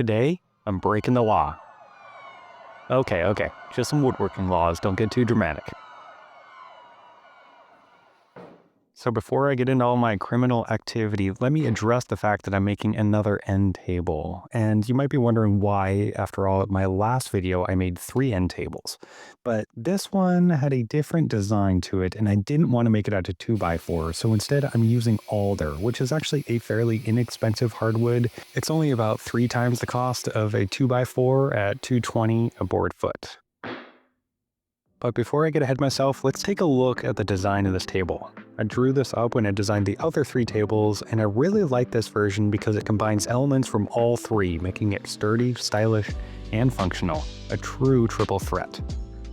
Today, I'm breaking the law. Okay, just some woodworking laws, don't get too dramatic. So before I get into all my criminal activity, let me address the fact that I'm making another end table. And you might be wondering why. After all, my last video, I made 3 end tables. But this one had a different design to it, and I didn't want to make it out of 2x4. So instead, I'm using alder, which is actually a fairly inexpensive hardwood. It's only about 3 times the cost of a 2x4 at $220 a board foot. But before I get ahead of myself, let's take a look at the design of this table. I drew this up when I designed the other 3 tables, and I really like this version because it combines elements from all 3, making it sturdy, stylish, and functional, a true triple threat.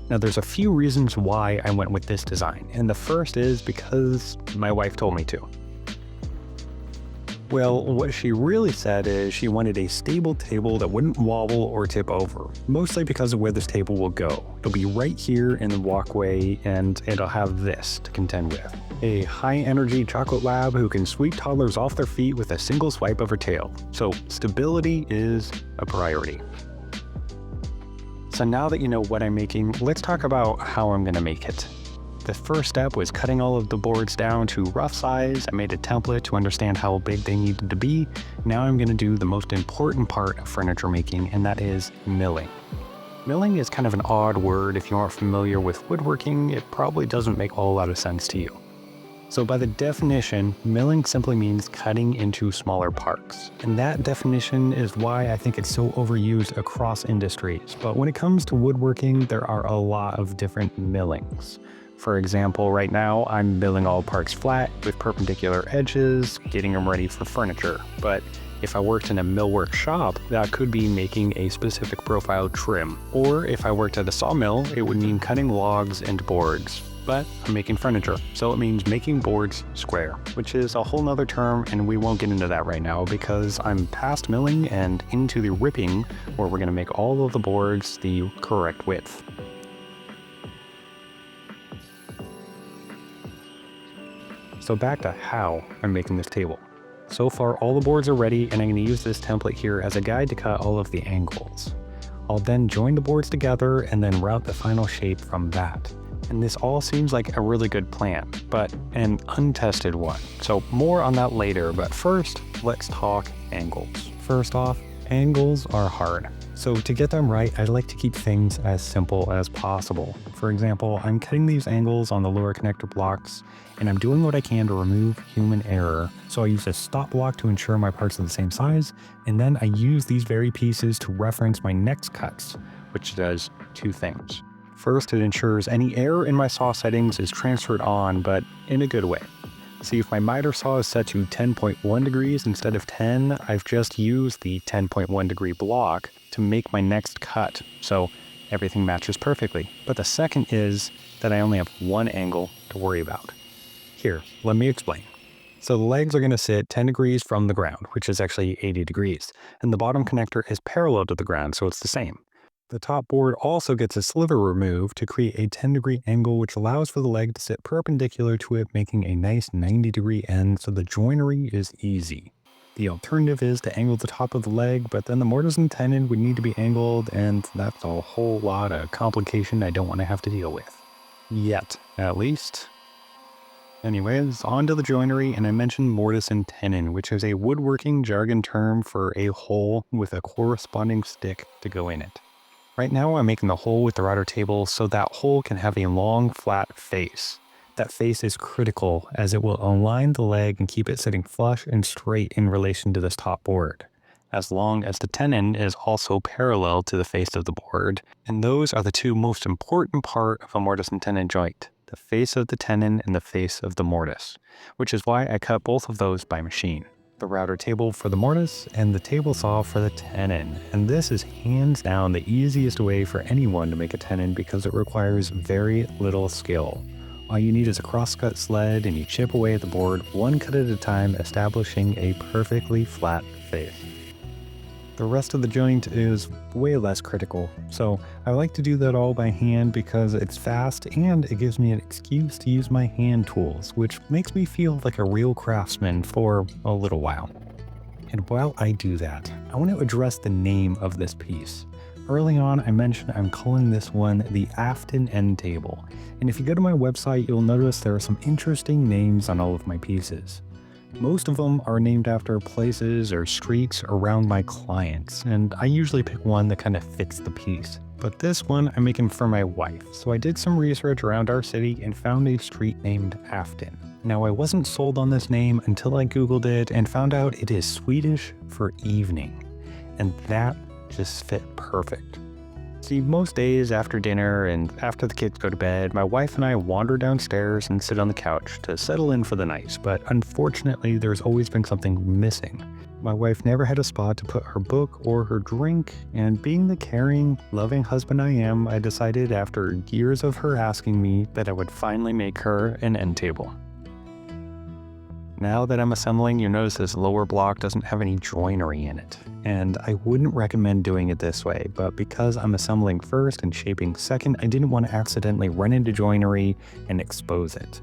Now there's a few reasons why I went with this design, and the first is because my wife told me to. Well, what she really said is she wanted a stable table that wouldn't wobble or tip over, mostly because of where this table will go. It'll be right here in the walkway, and it'll have this to contend with. A high-energy chocolate lab who can sweep toddlers off their feet with a single swipe of her tail. So stability is a priority. So now that you know what I'm making, let's talk about how I'm going to make it. The first step was cutting all of the boards down to rough size. I made a template to understand how big they needed to be. Now I'm going to do the most important part of furniture making, and that is milling. Milling is kind of an odd word. If you aren't familiar with woodworking, it probably doesn't make a whole lot of sense to you. So by the definition, milling simply means cutting into smaller parts. And that definition is why I think it's so overused across industries. But when it comes to woodworking, there are a lot of different millings. For example, right now I'm milling all parts flat with perpendicular edges, getting them ready for furniture. But if I worked in a millwork shop, that could be making a specific profile trim. Or if I worked at a sawmill, it would mean cutting logs into boards. But I'm making furniture, so it means making boards square, which is a whole nother term, and we won't get into that right now because I'm past milling and into the ripping, where we're gonna make all of the boards the correct width. So back to how I'm making this table. So far all the boards are ready, and I'm going to use this template here as a guide to cut all of the angles. I'll then join the boards together and then route the final shape from that. And this all seems like a really good plan, but an untested one. So more on that later, but first let's talk angles. First off, angles are hard. So to get them right, I'd like to keep things as simple as possible. For example, I'm cutting these angles on the lower connector blocks, and I'm doing what I can to remove human error. So I use a stop block to ensure my parts are the same size, and then I use these very pieces to reference my next cuts, which does 2 things. First, it ensures any error in my saw settings is transferred on, but in a good way. See, if my miter saw is set to 10.1 degrees instead of 10, I've just used the 10.1 degree block to make my next cut, so everything matches perfectly. But the second is that I only have one angle to worry about. Here, let me explain. So the legs are going to sit 10 degrees from the ground, which is actually 80 degrees, and the bottom connector is parallel to the ground, so it's the same. The top board also gets a sliver removed to create a 10-degree angle, which allows for the leg to sit perpendicular to it, making a nice 90-degree end, so the joinery is easy. The alternative is to angle the top of the leg, but then the mortise and tenon would need to be angled, and that's a whole lot of complication I don't want to have to deal with. Yet, at least. Anyways, on to the joinery, and I mentioned mortise and tenon, which is a woodworking jargon term for a hole with a corresponding stick to go in it. Right now I'm making the hole with the router table so that hole can have a long flat face. That face is critical as it will align the leg and keep it sitting flush and straight in relation to this top board, as long as the tenon is also parallel to the face of the board. And those are the 2 most important part of a mortise and tenon joint, the face of the tenon and the face of the mortise, which is why I cut both of those by machine. The router table for the mortise and the table saw for the tenon. And this is hands down the easiest way for anyone to make a tenon because it requires very little skill. All you need is a crosscut sled and you chip away at the board 1 cut at a time, establishing a perfectly flat face. The rest of the joint is way less critical, so I like to do that all by hand because it's fast and it gives me an excuse to use my hand tools, which makes me feel like a real craftsman for a little while. And while I do that, I want to address the name of this piece. Early on, I mentioned I'm calling this one the Afton End Table. And if you go to my website, you'll notice there are some interesting names on all of my pieces. Most of them are named after places or streets around my clients, and I usually pick one that kind of fits the piece. But this one I'm making for my wife, so I did some research around our city and found a street named Afton. Now, I wasn't sold on this name until I googled it and found out it is Swedish for evening, and that just fit perfect. See, most days after dinner and after the kids go to bed, my wife and I wander downstairs and sit on the couch to settle in for the night, but unfortunately there's always been something missing. My wife never had a spot to put her book or her drink, and being the caring, loving husband I am, I decided after years of her asking me that I would finally make her an end table. Now that I'm assembling, you notice this lower block doesn't have any joinery in it, and I wouldn't recommend doing it this way, but because I'm assembling first and shaping second, I didn't want to accidentally run into joinery and expose it.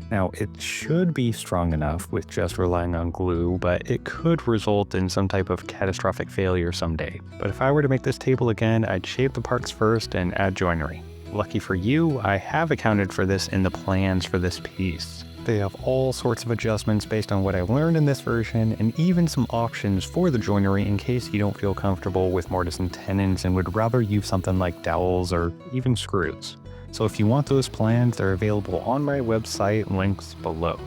Now, it should be strong enough with just relying on glue, but it could result in some type of catastrophic failure someday. But if I were to make this table again, I'd shape the parts first and add joinery. Lucky for you, I have accounted for this in the plans for this piece. They have all sorts of adjustments based on what I've learned in this version, and even some options for the joinery in case you don't feel comfortable with mortise and tenons and would rather use something like dowels or even screws. So if you want those plans, they're available on my website, links below.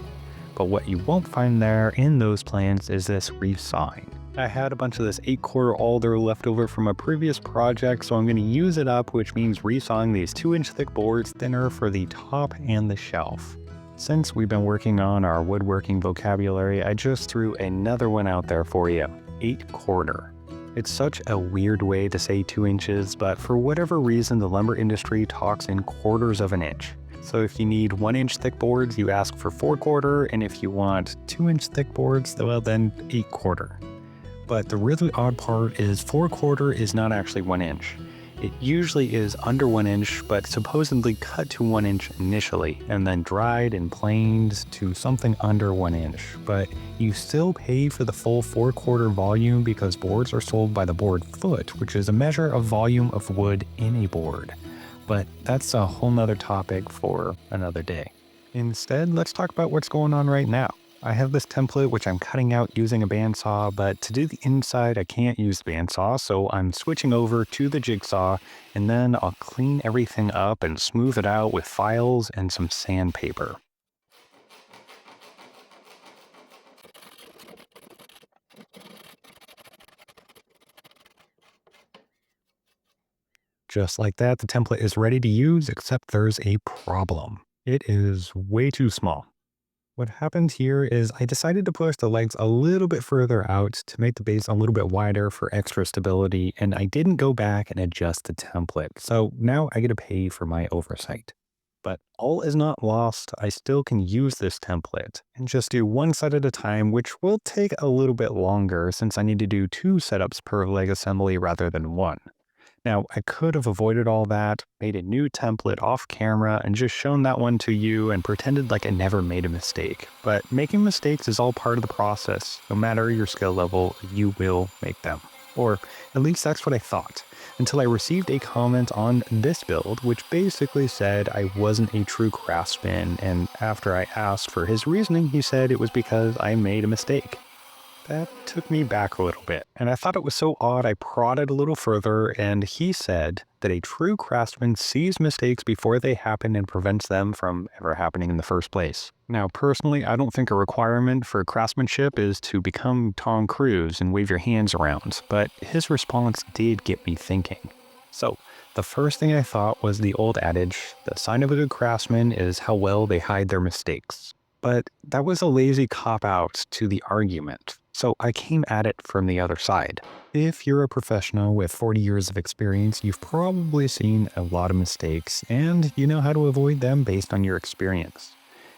But what you won't find there in those plans is this resawing. I had a bunch of this 8/4 alder left over from a previous project, so I'm going to use it up, which means resawing these 2-inch thick boards thinner for the top and the shelf. Since we've been working on our woodworking vocabulary, I just threw another one out there for you, 8/4. It's such a weird way to say 2 inches, but for whatever reason, the lumber industry talks in quarters of an inch. So if you need 1-inch thick boards, you ask for 4/4, and if you want 2-inch thick boards, well then 8/4. But the really odd part is 4/4 is not actually 1 inch. It usually is under 1 inch, but supposedly cut to 1 inch initially, and then dried and planed to something under 1 inch. But you still pay for the full 4/4 volume because boards are sold by the board foot, which is a measure of volume of wood in a board. But that's a whole nother topic for another day. Instead, let's talk about what's going on right now. I have this template which I'm cutting out using a bandsaw, but to do the inside I can't use the bandsaw, so I'm switching over to the jigsaw, and then I'll clean everything up and smooth it out with files and some sandpaper. Just like that, the template is ready to use, except there's a problem. It is way too small. What happened here is I decided to push the legs a little bit further out to make the base a little bit wider for extra stability, and I didn't go back and adjust the template, so now I get to pay for my oversight. But all is not lost. I still can use this template and just do one side at a time, which will take a little bit longer since I need to do 2 setups per leg assembly rather than 1. Now, I could have avoided all that, made a new template off camera, and just shown that one to you and pretended like I never made a mistake. But making mistakes is all part of the process. No matter your skill level, you will make them. Or at least that's what I thought, until I received a comment on this build, which basically said I wasn't a true craftsman, and after I asked for his reasoning, he said it was because I made a mistake. That took me back a little bit, and I thought it was so odd I prodded a little further, and he said that a true craftsman sees mistakes before they happen and prevents them from ever happening in the first place. Now, personally, I don't think a requirement for craftsmanship is to become Tom Cruise and wave your hands around, but his response did get me thinking. So, the first thing I thought was the old adage, the sign of a good craftsman is how well they hide their mistakes. But that was a lazy cop-out to the argument, so I came at it from the other side. If you're a professional with 40 years of experience, you've probably seen a lot of mistakes, and you know how to avoid them based on your experience,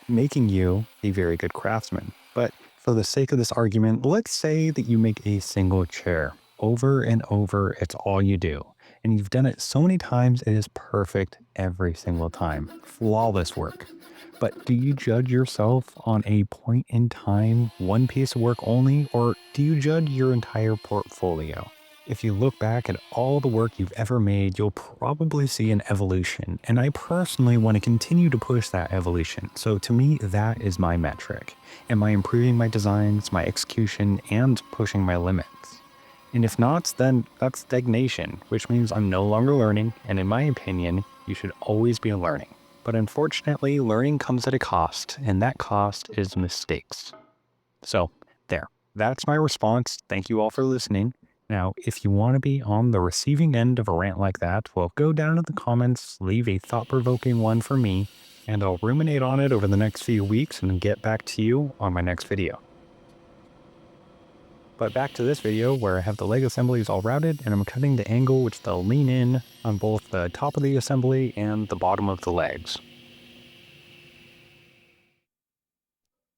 making you a very good craftsman. But for the sake of this argument, let's say that you make a single chair. Over and over, it's all you do. and you've done it so many times it is perfect every single time. Flawless work. But do you judge yourself on a point in time, one piece of work only, or do you judge your entire portfolio? If you look back at all the work you've ever made, you'll probably see an evolution, and I personally want to continue to push that evolution. So to me, that is my metric. Am I improving my designs, my execution, and pushing my limits? And if not, then that's stagnation, which means I'm no longer learning, and in my opinion, you should always be learning. But unfortunately, learning comes at a cost, and that cost is mistakes. So, there. That's my response. Thank you all for listening. Now, if you want to be on the receiving end of a rant like that, well, go down in the comments, leave a thought-provoking one for me, and I'll ruminate on it over the next few weeks and get back to you on my next video. But back to this video where I have the leg assemblies all routed and I'm cutting the angle which they'll lean in on both the top of the assembly and the bottom of the legs.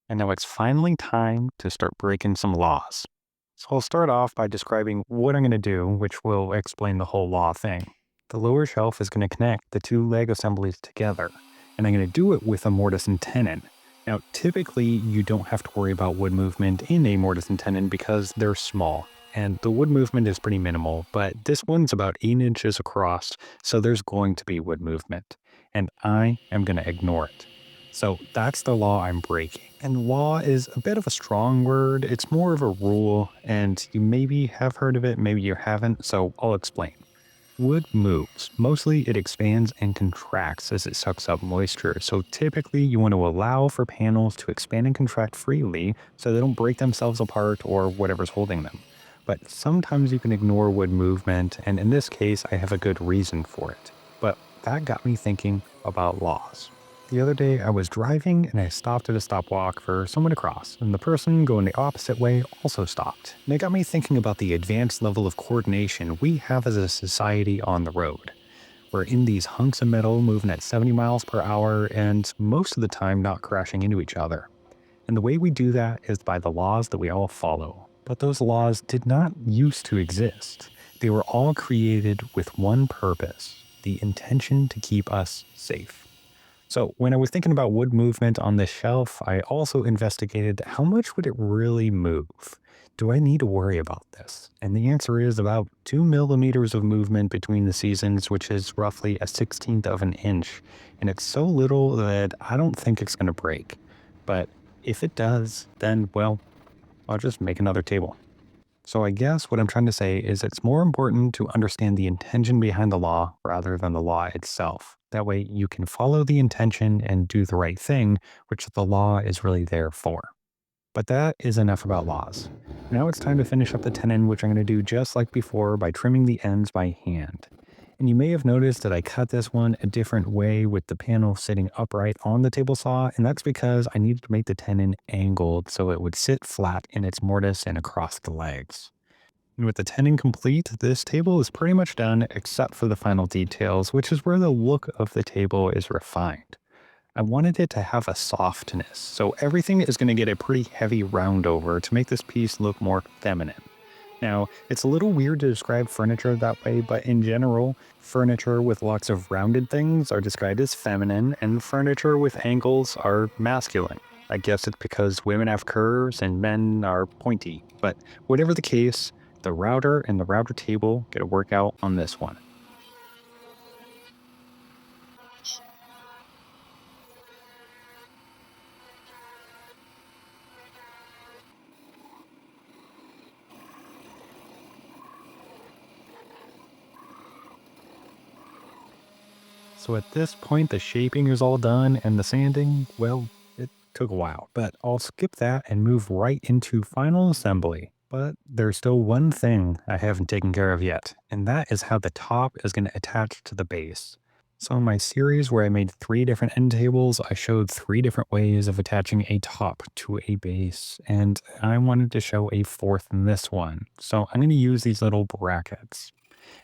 And now it's finally time to start breaking some laws. So I'll start off by describing what I'm going to do, which will explain the whole law thing. The lower shelf is going to connect the two leg assemblies together, and I'm going to do it with a mortise and tenon. Now, typically, you don't have to worry about wood movement in a mortise and tenon because they're small, and the wood movement is pretty minimal, but this one's about 8 inches across, so there's going to be wood movement, and I am going to ignore it. So that's the law I'm breaking. And law is a bit of a strong word. It's more of a rule, and you maybe have heard of it, maybe you haven't, so I'll explain. Wood moves. Mostly it expands and contracts as it sucks up moisture. So typically you want to allow for panels to expand and contract freely so they don't break themselves apart or whatever's holding them. But sometimes you can ignore wood movement, and in this case I have a good reason for it. But that got me thinking about laws. The other day I was driving and I stopped at a stop walk for someone to cross, and the person going the opposite way also stopped. And it got me thinking about the advanced level of coordination we have as a society on the road. We're in these hunks of metal moving at 70 miles per hour and most of the time not crashing into each other. And the way we do that is by the laws that we all follow. But those laws did not used to exist. They were all created with one purpose, the intention to keep us safe. So when I was thinking about wood movement on this shelf, I also investigated how much would it really move? Do I need to worry about this? And the answer is about 2 millimeters of movement between the seasons, which is roughly a 16th of an inch. And it's so little that I don't think it's going to break. But if it does, then, well, I'll just make another table. So I guess what I'm trying to say is it's more important to understand the intention behind the law rather than the law itself. That way you can follow the intention and do the right thing, which the law is really there for. But that is enough about laws. Now it's time to finish up the tenon, which I'm going to do just like before by trimming the ends by hand. And you may have noticed that I cut this one a different way with the panel sitting upright on the table saw, and that's because I needed to make the tenon angled so it would sit flat in its mortise and across the legs. And with the tenon complete, this table is pretty much done except for the final details, which is where the look of the table is refined. I wanted it to have a softness, so everything is going to get a pretty heavy round over to make this piece look more feminine. Now, it's a little weird to describe furniture that way, but in general, furniture with lots of rounded things are described as feminine, and furniture with angles are masculine. I guess it's because women have curves and men are pointy, but whatever the case, the router and the router table get a workout on this one. So at this point, the shaping is all done and the sanding, well, it took a while, but I'll skip that and move right into final assembly. But there's still one thing I haven't taken care of yet, and that is how the top is going to attach to the base. So in my series where I made 3 different end tables, I showed 3 different ways of attaching a top to a base, and I wanted to show a 4th in this one. So I'm going to use these little brackets.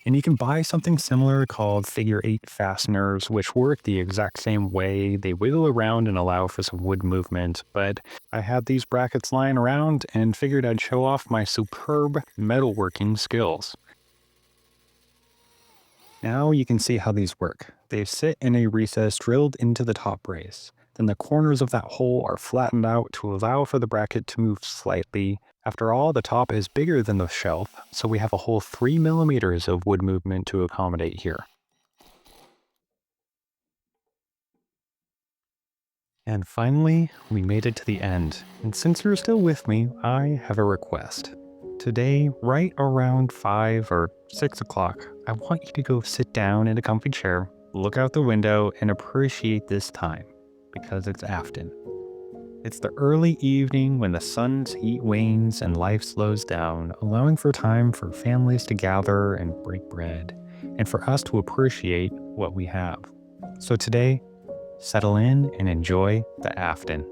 And you can buy something similar called figure 8 fasteners, which work the exact same way. They wiggle around and allow for some wood movement, but I had these brackets lying around and figured I'd show off my superb metalworking skills. Now you can see how these work. They sit in a recess drilled into the top brace. Then the corners of that hole are flattened out to allow for the bracket to move slightly. After all, the top is bigger than the shelf, so we have a whole 3 millimeters of wood movement to accommodate here. And finally, we made it to the end. And since you're still with me, I have a request. Today, right around 5 or 6 o'clock, I want you to go sit down in a comfy chair, look out the window, and appreciate this time, because it's Afton. It's the early evening when the sun's heat wanes and life slows down, allowing for time for families to gather and break bread, and for us to appreciate what we have. So today, settle in and enjoy the Afton.